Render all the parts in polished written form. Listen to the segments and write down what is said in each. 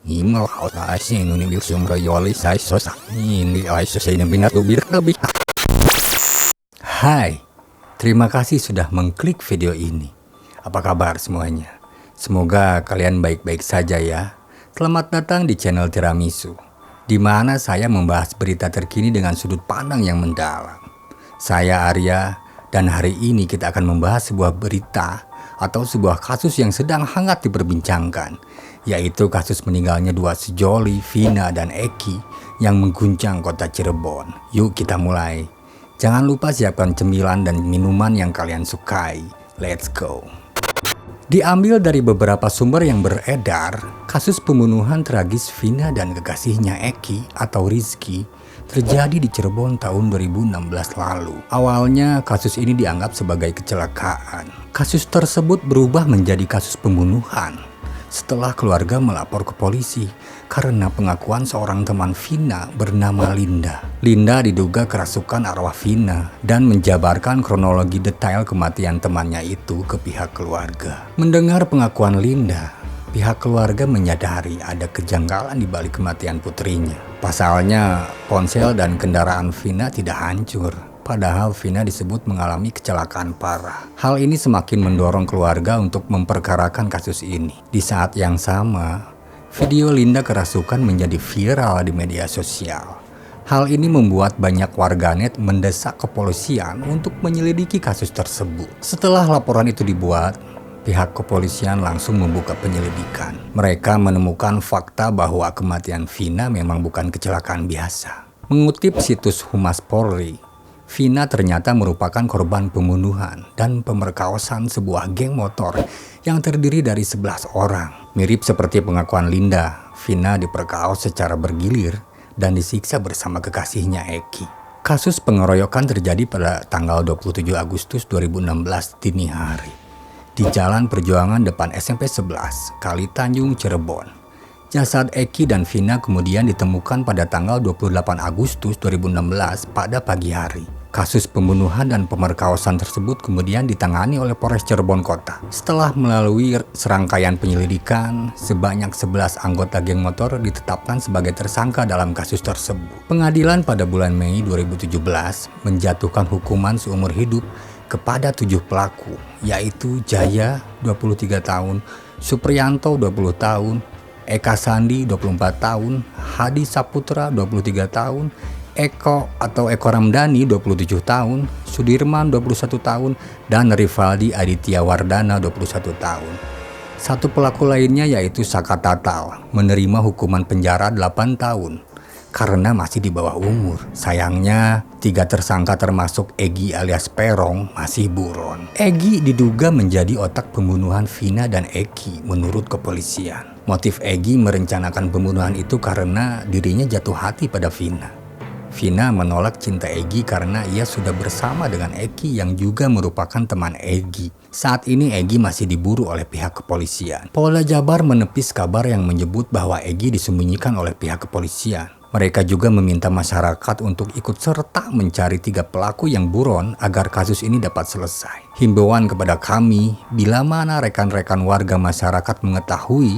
今は私のuniverso realisasi ini saya benar lebih. Hai, terima kasih sudah mengklik video ini. Apa kabar semuanya? Semoga kalian baik-baik saja ya. Selamat datang di channel Tiramisu, di mana saya membahas berita terkini dengan sudut pandang yang mendalam. Saya Arya, dan hari ini kita akan membahas sebuah berita atau sebuah kasus yang sedang hangat diperbincangkan, yaitu kasus meninggalnya dua sejoli, Vina dan Eki, yang mengguncang kota Cirebon. Yuk kita mulai. Jangan lupa siapkan cemilan dan minuman yang kalian sukai. Let's go. Diambil dari beberapa sumber yang beredar, kasus pembunuhan tragis Vina dan kekasihnya Eki atau Rizky terjadi di Cirebon tahun 2016 lalu. Awalnya kasus ini dianggap sebagai kecelakaan. Kasus tersebut berubah menjadi kasus pembunuhan setelah keluarga melapor ke polisi karena pengakuan seorang teman Vina bernama Linda. Linda diduga kerasukan arwah Vina dan menjabarkan kronologi detail kematian temannya itu ke pihak keluarga. Mendengar pengakuan Linda, pihak keluarga menyadari ada kejanggalan di balik kematian putrinya. Pasalnya, ponsel dan kendaraan Vina tidak hancur, padahal Vina disebut mengalami kecelakaan parah. Hal ini semakin mendorong keluarga untuk memperkarakan kasus ini. Di saat yang sama, video Linda kerasukan menjadi viral di media sosial. Hal ini membuat banyak warganet mendesak kepolisian untuk menyelidiki kasus tersebut. Setelah laporan itu dibuat, pihak kepolisian langsung membuka penyelidikan. Mereka menemukan fakta bahwa kematian Vina memang bukan kecelakaan biasa. Mengutip situs Humas Polri, Vina ternyata merupakan korban pembunuhan dan pemerkosaan sebuah geng motor yang terdiri dari 11 orang. Mirip seperti pengakuan Linda, Vina diperkaos secara bergilir dan disiksa bersama kekasihnya Eki. Kasus pengeroyokan terjadi pada tanggal 27 Agustus 2016 dini hari di Jalan Perjuangan depan SMP 11, Kali Tanjung, Cirebon. Jasad Eki dan Vina kemudian ditemukan pada tanggal 28 Agustus 2016 pada pagi hari. Kasus pembunuhan dan pemerkosaan tersebut kemudian ditangani oleh Polres Cirebon Kota. Setelah melalui serangkaian penyelidikan, sebanyak 11 anggota geng motor ditetapkan sebagai tersangka dalam kasus tersebut. Pengadilan pada bulan Mei 2017 menjatuhkan hukuman seumur hidup kepada 7 pelaku, yaitu Jaya 23 tahun, Supriyanto 20 tahun, Eka Sandi 24 tahun, Hadi Saputra 23 tahun, Eko Ramdhani 27 tahun, Sudirman 21 tahun, dan Rivaldi Aditya Wardana 21 tahun. Satu pelaku lainnya yaitu Saka Tatal menerima hukuman penjara 8 tahun karena masih di bawah umur. Sayangnya, 3 tersangka termasuk Egi alias Perong masih buron. Egi diduga menjadi otak pembunuhan Vina dan Eki menurut kepolisian. Motif Egi merencanakan pembunuhan itu karena dirinya jatuh hati pada Vina. Vina menolak cinta Egi karena ia sudah bersama dengan Eki yang juga merupakan teman Egi. Saat ini Egi masih diburu oleh pihak kepolisian. Polda Jabar menepis kabar yang menyebut bahwa Egi disembunyikan oleh pihak kepolisian. Mereka juga meminta masyarakat untuk ikut serta mencari 3 pelaku yang buron agar kasus ini dapat selesai. Himbauan kepada kami, bila mana rekan-rekan warga masyarakat mengetahui,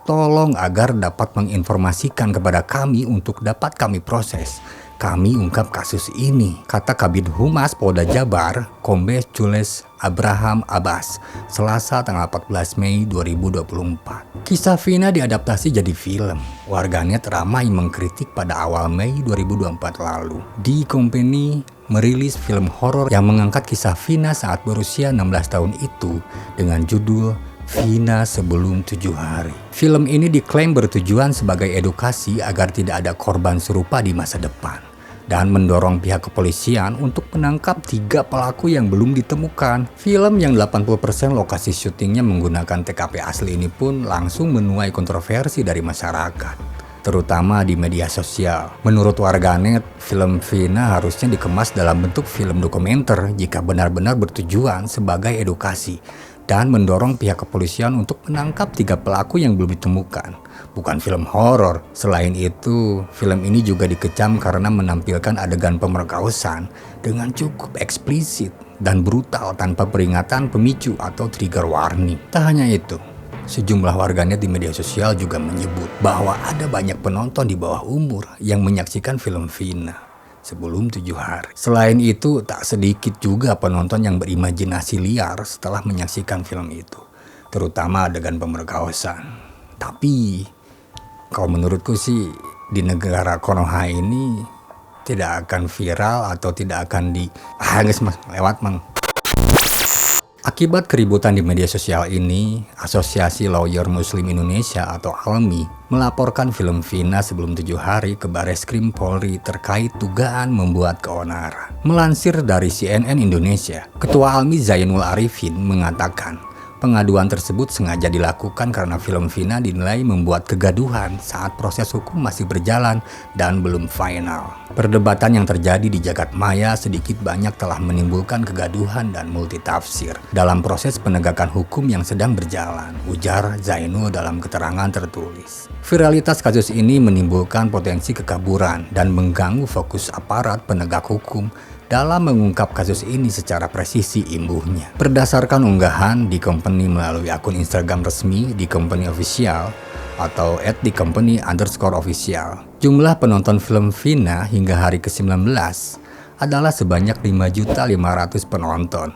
tolong agar dapat menginformasikan kepada kami untuk dapat kami proses. Kami ungkap kasus ini, kata Kabid Humas Polda Jabar, Kombes Jules Abraham Abbas, Selasa tanggal 14 Mei 2024. Kisah Vina diadaptasi jadi film. Warganet ramai mengkritik pada awal Mei 2024 lalu. D Company merilis film horor yang mengangkat kisah Vina saat berusia 16 tahun itu dengan judul Vina Sebelum 7 Hari. Film ini diklaim bertujuan sebagai edukasi agar tidak ada korban serupa di masa depan dan mendorong pihak kepolisian untuk menangkap 3 pelaku yang belum ditemukan. Film yang 80% lokasi syutingnya menggunakan TKP asli ini pun langsung menuai kontroversi dari masyarakat, terutama di media sosial. Menurut warganet, film Vina harusnya dikemas dalam bentuk film dokumenter jika benar-benar bertujuan sebagai edukasi dan mendorong pihak kepolisian untuk menangkap 3 pelaku yang belum ditemukan, bukan film horor. Selain itu, film ini juga dikecam karena menampilkan adegan pemerkosaan dengan cukup eksplisit dan brutal tanpa peringatan pemicu atau trigger warning. Tak hanya itu, Sejumlah warganet di media sosial juga menyebut bahwa ada banyak penonton di bawah umur yang menyaksikan film Vina sebelum 7 hari. Selain itu, tak sedikit juga penonton yang berimajinasi liar setelah menyaksikan film itu, terutama adegan pemerkosaan. Tapi, kalau menurutku sih, di negara Konoha ini tidak akan viral atau tidak akan lewat mang. Akibat keributan di media sosial ini, Asosiasi Lawyer Muslim Indonesia atau ALMI melaporkan film Vina sebelum 7 hari ke Bareskrim Polri terkait dugaan membuat keonaran. Melansir dari CNN Indonesia, Ketua ALMI Zainul Arifin mengatakan, pengaduan tersebut sengaja dilakukan karena film Vina dinilai membuat kegaduhan saat proses hukum masih berjalan dan belum final. Perdebatan yang terjadi di jagat maya sedikit banyak telah menimbulkan kegaduhan dan multitafsir dalam proses penegakan hukum yang sedang berjalan, ujar Zainul dalam keterangan tertulis. Viralitas kasus ini menimbulkan potensi kekaburan dan mengganggu fokus aparat penegak hukum dalam mengungkap kasus ini secara presisi, imbuhnya. Berdasarkan unggahan di company melalui akun Instagram resmi di company official atau @thecompany_official, jumlah penonton film Vina hingga hari ke-19 adalah sebanyak 5.500.000 penonton.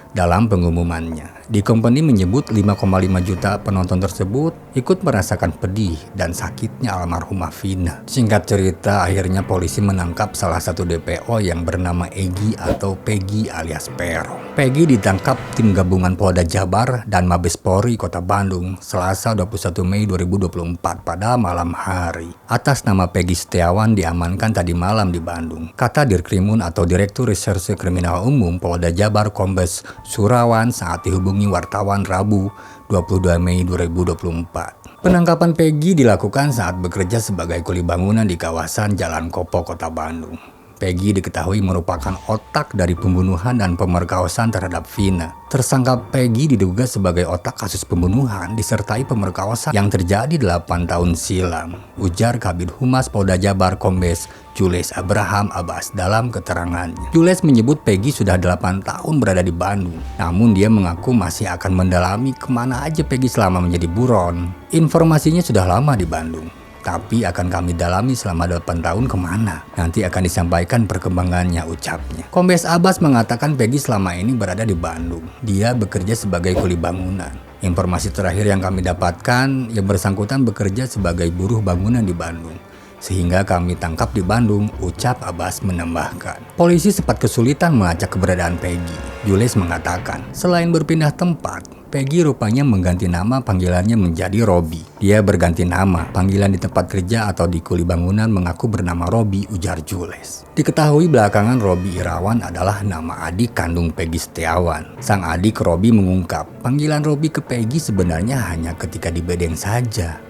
Dalam pengumumannya, di company menyebut 5,5 juta penonton tersebut ikut merasakan pedih dan sakitnya almarhumah Vina. Singkat cerita, akhirnya polisi menangkap salah satu DPO yang bernama Egy atau Peggy alias Peron. Peggy ditangkap tim gabungan Polda Jabar dan Mabes Polri Kota Bandung Selasa 21 Mei 2024 pada malam hari. Atas nama Peggy Setiawan diamankan tadi malam di Bandung, kata Dirkrimun atau Direktur Reserse Kriminal Umum Polda Jabar Kombes Surawan saat dihubungi wartawan Rabu 22 Mei 2024. Penangkapan Peggy dilakukan saat bekerja sebagai kuli bangunan di kawasan Jalan Kopo, Kota Bandung. Peggy diketahui merupakan otak dari pembunuhan dan pemerkosaan terhadap Vina. Tersangka Peggy diduga sebagai otak kasus pembunuhan disertai pemerkosaan yang terjadi 8 tahun silam, ujar Kabid Humas Polda Jabar Kombes Jules Abraham Abbas dalam keterangannya. Jules menyebut Peggy sudah 8 tahun berada di Bandung, namun dia mengaku masih akan mendalami kemana aja Peggy selama menjadi buron. Informasinya sudah lama di Bandung, tapi akan kami dalami selama 8 tahun kemana. Nanti akan disampaikan perkembangannya, ucapnya. Kombes Abbas mengatakan Peggy selama ini berada di Bandung. Dia bekerja sebagai kuli bangunan. Informasi terakhir yang kami dapatkan, yang bersangkutan bekerja sebagai buruh bangunan di Bandung, sehingga kami tangkap di Bandung, ucap Abbas menambahkan. Polisi sempat kesulitan melacak keberadaan Peggy. Jules mengatakan, selain berpindah tempat, Peggy rupanya mengganti nama panggilannya menjadi Robi. Dia berganti nama, panggilan di tempat kerja atau di kuli bangunan mengaku bernama Robi, ujar Jules. Diketahui belakangan Robi Irawan adalah nama adik kandung Peggy Setiawan. Sang adik Robi mengungkap, panggilan Robi ke Peggy sebenarnya hanya ketika di Bedeng saja,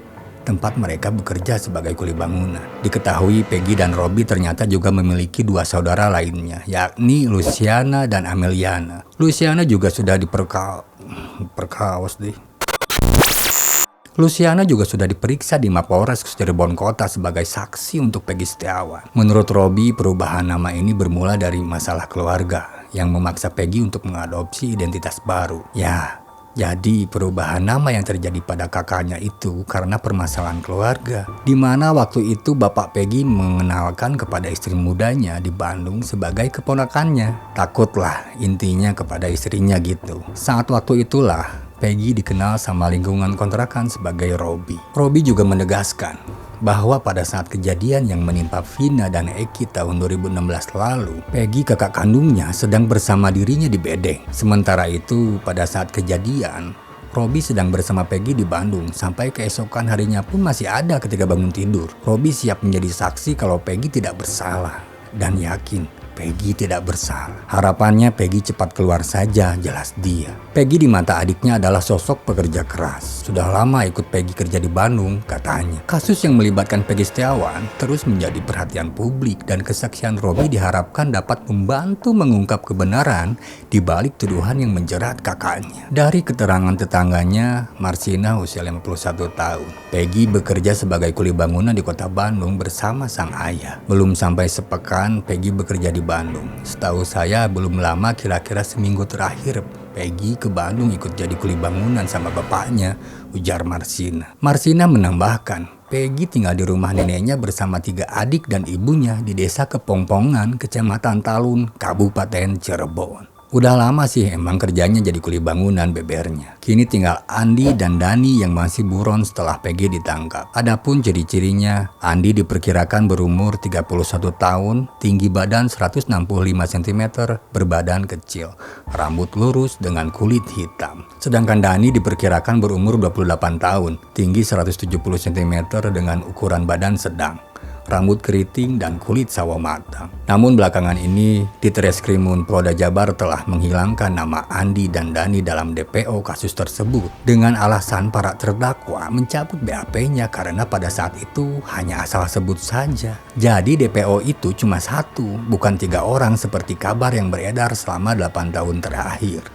tempat mereka bekerja sebagai kuli bangunan. Diketahui Peggy dan Robi ternyata juga memiliki 2 saudara lainnya, yakni Luciana dan Ameliana. Luciana juga sudah Luciana juga sudah diperiksa di Mapolres Cirebon Kota sebagai saksi untuk Peggy Setiawan. Menurut Robi, perubahan nama ini bermula dari masalah keluarga yang memaksa Peggy untuk mengadopsi identitas baru. Jadi perubahan nama yang terjadi pada kakaknya itu karena permasalahan keluarga, di mana waktu itu bapak Peggy mengenalkan kepada istri mudanya di Bandung sebagai keponakannya. Takutlah intinya kepada istrinya gitu. Saat waktu itulah Peggy dikenal sama lingkungan kontrakan sebagai Robi. Robi juga menegaskan bahwa pada saat kejadian yang menimpa Vina dan Eki tahun 2016 lalu, Peggy kakak kandungnya sedang bersama dirinya di Bedeng. Sementara itu, pada saat kejadian, Robi sedang bersama Peggy di Bandung sampai keesokan harinya pun masih ada ketika bangun tidur. Robi siap menjadi saksi kalau Peggy tidak bersalah dan yakin Peggy tidak bersalah. Harapannya Peggy cepat keluar saja, jelas dia. Peggy di mata adiknya adalah sosok pekerja keras. Sudah lama ikut Peggy kerja di Bandung, katanya. Kasus yang melibatkan Peggy Setiawan terus menjadi perhatian publik dan kesaksian Robi diharapkan dapat membantu mengungkap kebenaran di balik tuduhan yang menjerat kakaknya. Dari keterangan tetangganya, Marsina usia 51 tahun. Peggy bekerja sebagai kuli bangunan di Kota Bandung bersama sang ayah. Belum sampai sepekan Peggy bekerja di Bandung. Setahu saya belum lama, kira-kira seminggu terakhir Peggy ke Bandung ikut jadi kuli bangunan sama bapaknya, ujar Marsina. Marsina menambahkan, Peggy tinggal di rumah neneknya bersama 3 adik dan ibunya di desa Kepongpongan, Kecamatan Talun, Kabupaten Cirebon. Udah lama sih emang kerjanya jadi kuli bangunan, bebernya. Kini tinggal Andi dan Dani yang masih buron setelah Peggy ditangkap. Adapun ciri-cirinya, Andi diperkirakan berumur 31 tahun, tinggi badan 165 cm, berbadan kecil, rambut lurus dengan kulit hitam. Sedangkan Dani diperkirakan berumur 28 tahun, tinggi 170 cm dengan ukuran badan sedang, rambut keriting dan kulit sawo matang. Namun belakangan ini, Ditreskrimum Polda Jabar telah menghilangkan nama Andi dan Dani dalam DPO kasus tersebut dengan alasan para terdakwa mencabut BAP-nya karena pada saat itu hanya asal sebut saja. Jadi DPO itu cuma 1, bukan 3 orang seperti kabar yang beredar selama 8 tahun terakhir.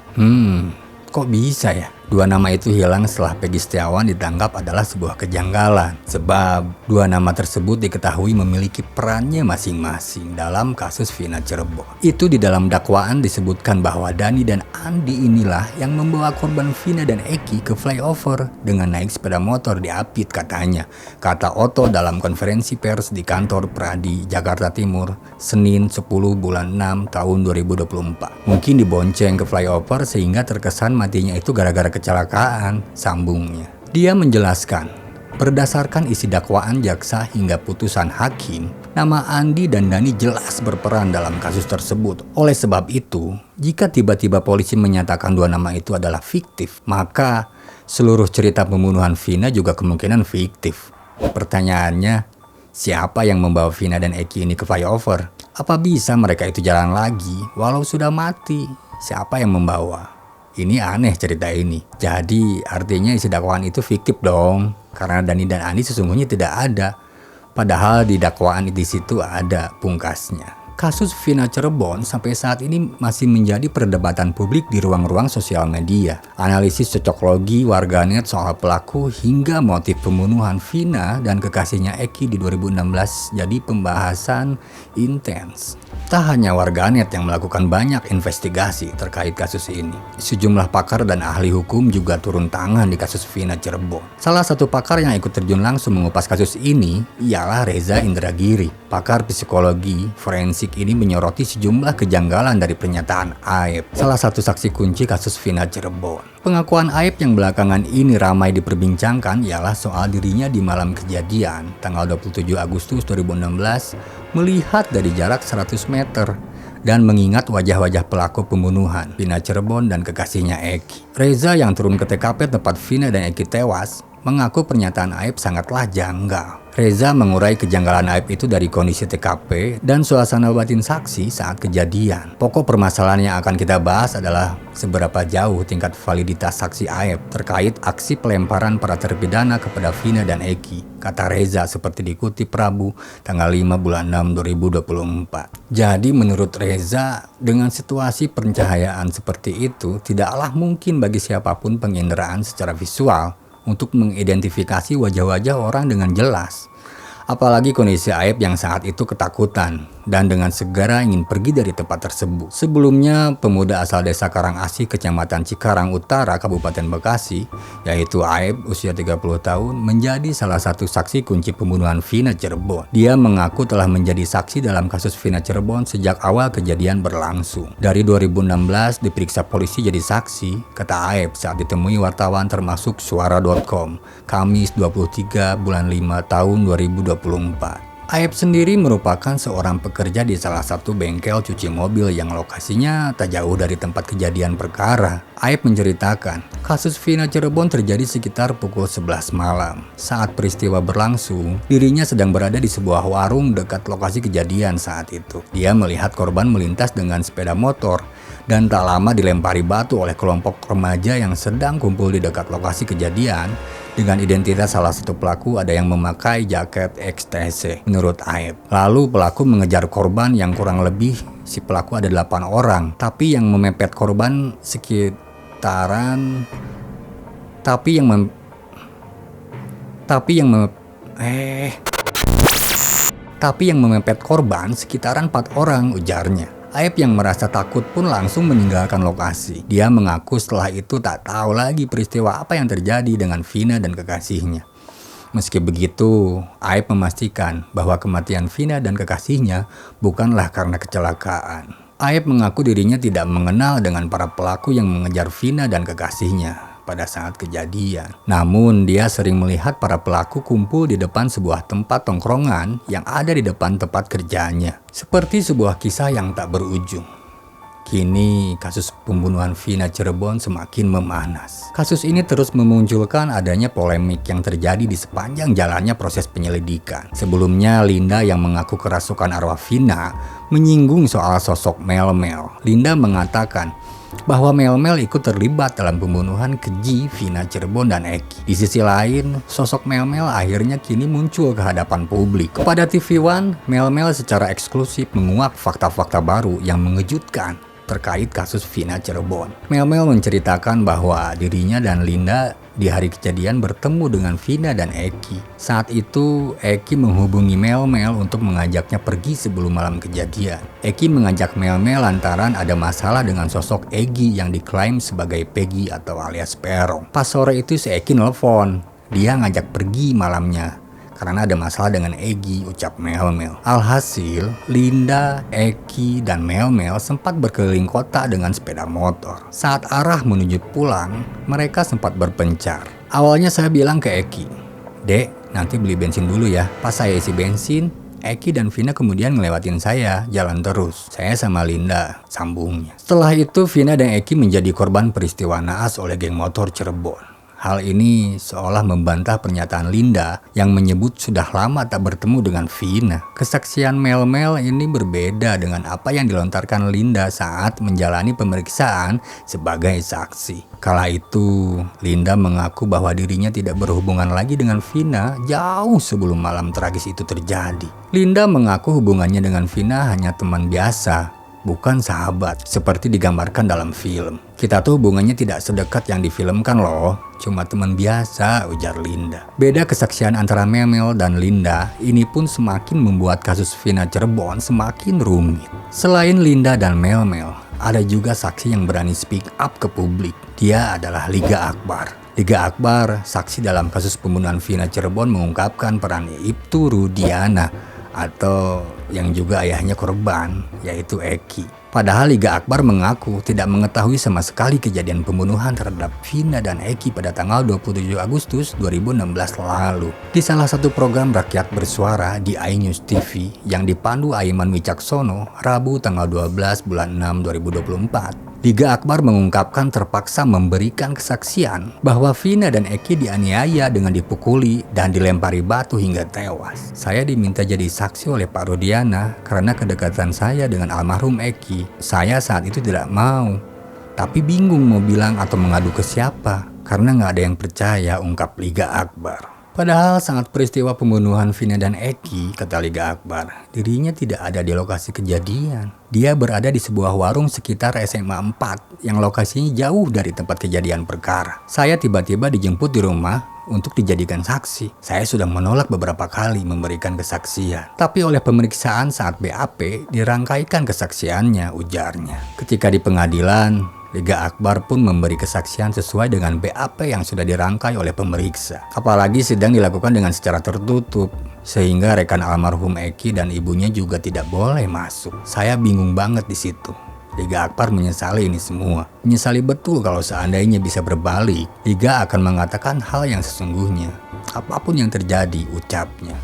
Kok bisa ya? 2 nama itu hilang setelah Peggy Setiawan ditangkap adalah sebuah kejanggalan. Sebab 2 nama tersebut diketahui memiliki perannya masing-masing dalam kasus Vina Cirebon. Itu di dalam dakwaan disebutkan bahwa Dani dan Andi inilah yang membawa korban Vina dan Eki ke flyover dengan naik sepeda motor di Apit katanya. Kata Otto dalam konferensi pers di kantor Pradi, Jakarta Timur, Senin 10 bulan 6 tahun 2024. Mungkin dibonceng ke flyover sehingga terkesan matinya itu gara-gara kecelakaan, sambungnya. Dia menjelaskan, berdasarkan isi dakwaan jaksa hingga putusan hakim, nama Andi dan Dani jelas berperan dalam kasus tersebut. Oleh sebab itu, jika tiba-tiba polisi menyatakan 2 nama itu adalah fiktif, maka seluruh cerita pembunuhan Vina juga kemungkinan fiktif. Pertanyaannya, siapa yang membawa Vina dan Eki ini ke flyover? Apa bisa mereka itu jalan lagi walau sudah mati? Siapa yang membawa? Ini aneh cerita ini. Jadi artinya isi dakwaan itu fiktif dong. Karena Dani dan Andi sesungguhnya tidak ada. Padahal di dakwaan di situ ada pungkasnya. Kasus Vina Cirebon sampai saat ini masih menjadi perdebatan publik di ruang-ruang sosial media. Analisis cocoklogi warganet soal pelaku hingga motif pembunuhan Vina dan kekasihnya Eki di 2016 jadi pembahasan intens. Tak hanya warganet yang melakukan banyak investigasi terkait kasus ini. Sejumlah pakar dan ahli hukum juga turun tangan di kasus Vina Cirebon. Salah satu pakar yang ikut terjun langsung mengupas kasus ini ialah Reza Indragiri. Pakar psikologi forensik ini menyoroti sejumlah kejanggalan dari pernyataan Aep, salah satu saksi kunci kasus Vina Cirebon. Pengakuan Aep yang belakangan ini ramai diperbincangkan ialah soal dirinya di malam kejadian, tanggal 27 Agustus 2016, melihat dari jarak 100 meter dan mengingat wajah-wajah pelaku pembunuhan Vina Cirebon dan kekasihnya Eki. Reza yang turun ke TKP tempat Vina dan Eki tewas mengaku pernyataan Aep sangatlah janggal. Reza mengurai kejanggalan Aep itu dari kondisi TKP dan suasana batin saksi saat kejadian. Pokok permasalahan yang akan kita bahas adalah seberapa jauh tingkat validitas saksi Aep terkait aksi pelemparan para terpidana kepada Vina dan Eki, kata Reza seperti dikutip Rabu tanggal 5 bulan 6 2024. Jadi menurut Reza, dengan situasi pencahayaan seperti itu, tidaklah mungkin bagi siapapun penginderaan secara visual untuk mengidentifikasi wajah-wajah orang dengan jelas. Apalagi kondisi Aep yang saat itu ketakutan dan dengan segera ingin pergi dari tempat tersebut. Sebelumnya, pemuda asal desa Karangasih, Kecamatan Cikarang Utara, Kabupaten Bekasi, yaitu Aep, usia 30 tahun, menjadi salah satu saksi kunci pembunuhan Vina Cirebon. Dia mengaku telah menjadi saksi dalam kasus Vina Cirebon sejak awal kejadian berlangsung. Dari 2016 diperiksa polisi jadi saksi, kata Aep saat ditemui wartawan termasuk Suara.com, Kamis 23 bulan 5 tahun 2024. Aep sendiri merupakan seorang pekerja di salah satu bengkel cuci mobil yang lokasinya tak jauh dari tempat kejadian perkara. Aep menceritakan, kasus Vina Cirebon terjadi sekitar pukul 11 malam. Saat peristiwa berlangsung, dirinya sedang berada di sebuah warung dekat lokasi kejadian saat itu. Dia melihat korban melintas dengan sepeda motor dan tak lama dilempari batu oleh kelompok remaja yang sedang kumpul di dekat lokasi kejadian. Dengan identitas salah satu pelaku ada yang memakai jaket XTC menurut Aep. Lalu pelaku mengejar korban yang kurang lebih si pelaku ada 8 orang, tapi yang memepet korban sekitaran tapi yang memepet korban sekitaran 4 orang, ujarnya. Aep yang merasa takut pun langsung meninggalkan lokasi. Dia mengaku setelah itu tak tahu lagi peristiwa apa yang terjadi dengan Vina dan kekasihnya. Meski begitu, Aep memastikan bahwa kematian Vina dan kekasihnya bukanlah karena kecelakaan. Aep mengaku dirinya tidak mengenal dengan para pelaku yang mengejar Vina dan kekasihnya pada saat kejadian. Namun dia sering melihat para pelaku kumpul di depan sebuah tempat tongkrongan yang ada di depan tempat kerjanya. Seperti sebuah kisah yang tak berujung. Kini kasus pembunuhan Vina Cirebon semakin memanas. Kasus ini terus memunculkan adanya polemik yang terjadi di sepanjang jalannya proses penyelidikan. Sebelumnya Linda yang mengaku kerasukan arwah Vina menyinggung soal sosok Mel-Mel. Linda mengatakan bahwa Mel-Mel ikut terlibat dalam pembunuhan keji Vina Cirebon dan Eki. Di sisi lain, sosok Mel-Mel akhirnya kini muncul ke hadapan publik. Kepada TV One, Mel-Mel secara eksklusif menguak fakta-fakta baru yang mengejutkan terkait kasus Vina Cirebon. Mel-Mel menceritakan bahwa dirinya dan Linda di hari kejadian bertemu dengan Vina dan Eki. Saat itu, Eki menghubungi Mel-Mel untuk mengajaknya pergi sebelum malam kejadian. Eki mengajak Mel-Mel lantaran ada masalah dengan sosok Egi yang diklaim sebagai Peggy atau alias Peron. Pas sore itu si Eki nelfon, dia ngajak pergi malamnya karena ada masalah dengan Egi, ucap Mel-Mel. Alhasil, Linda, Eki, dan Mel-Mel sempat berkeliling kota dengan sepeda motor. Saat arah menuju pulang, mereka sempat berpencar. Awalnya saya bilang ke Eki, "Dek, nanti beli bensin dulu ya." Pas saya isi bensin, Eki dan Vina kemudian ngelewatin saya, jalan terus. Saya sama Linda, sambungnya. Setelah itu, Vina dan Eki menjadi korban peristiwa naas oleh geng motor Cirebon. Hal ini seolah membantah pernyataan Linda yang menyebut sudah lama tak bertemu dengan Vina. Kesaksian Mel-Mel ini berbeda dengan apa yang dilontarkan Linda saat menjalani pemeriksaan sebagai saksi. Kala itu, Linda mengaku bahwa dirinya tidak berhubungan lagi dengan Vina jauh sebelum malam tragis itu terjadi. Linda mengaku hubungannya dengan Vina hanya teman biasa, bukan sahabat, seperti digambarkan dalam film. Kita tuh hubungannya tidak sedekat yang difilmkan loh, cuma teman biasa, ujar Linda. Beda kesaksian antara Mel-Mel dan Linda ini pun semakin membuat kasus Vina Cirebon semakin rumit. Selain Linda dan Mel-Mel, ada juga saksi yang berani speak up ke publik. Dia adalah Liga Akbar. Liga Akbar, saksi dalam kasus pembunuhan Vina Cirebon, mengungkapkan peran Ibtu Rudiana atau yang juga ayahnya korban, yaitu Eki. Padahal Liga Akbar mengaku tidak mengetahui sama sekali kejadian pembunuhan terhadap Vina dan Eki pada tanggal 27 Agustus 2016 lalu. Di salah satu program rakyat bersuara di iNews TV yang dipandu Aiman Wicaksono, Rabu tanggal 12 bulan 6 2024, Liga Akbar mengungkapkan terpaksa memberikan kesaksian bahwa Vina dan Eki dianiaya dengan dipukuli dan dilempari batu hingga tewas. Saya diminta jadi saksi oleh Pak Rudiana karena kedekatan saya dengan almarhum Eki. Saya saat itu tidak mau, tapi bingung mau bilang atau mengadu ke siapa karena nggak ada yang percaya, ungkap Liga Akbar. Padahal saat peristiwa pembunuhan Vina dan Eki, kata Liga Akbar, dirinya tidak ada di lokasi kejadian. Dia berada di sebuah warung sekitar SMA 4 yang lokasinya jauh dari tempat kejadian perkara. Saya tiba-tiba dijemput di rumah untuk dijadikan saksi. Saya sudah menolak beberapa kali memberikan kesaksian. Tapi oleh pemeriksaan saat BAP dirangkaikan kesaksiannya, ujarnya. Ketika di pengadilan, Liga Akbar pun memberi kesaksian sesuai dengan BAP yang sudah dirangkai oleh pemeriksa. Apalagi sedang dilakukan dengan secara tertutup, sehingga rekan almarhum Eki dan ibunya juga tidak boleh masuk. Saya bingung banget di situ. Liga Akbar menyesali ini semua. Menyesali betul kalau seandainya bisa berbalik, Liga akan mengatakan hal yang sesungguhnya. Apapun yang terjadi, ucapnya.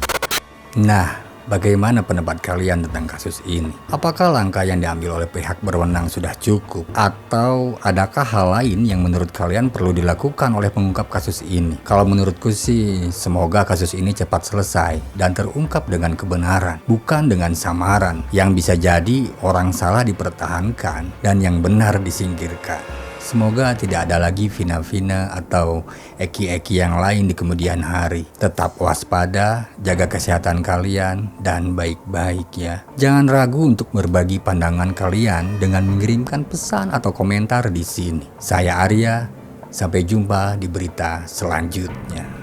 Nah, bagaimana pendapat kalian tentang kasus ini? Apakah langkah yang diambil oleh pihak berwenang sudah cukup? Atau adakah hal lain yang menurut kalian perlu dilakukan oleh pengungkap kasus ini? Kalau menurutku sih, semoga kasus ini cepat selesai dan terungkap dengan kebenaran, bukan dengan samaran, yang bisa jadi orang salah dipertahankan dan yang benar disingkirkan. Semoga tidak ada lagi Vina-Vina atau Eki-Eki yang lain di kemudian hari. Tetap waspada, jaga kesehatan kalian, dan baik-baik ya. Jangan ragu untuk berbagi pandangan kalian dengan mengirimkan pesan atau komentar di sini. Saya Arya, sampai jumpa di berita selanjutnya.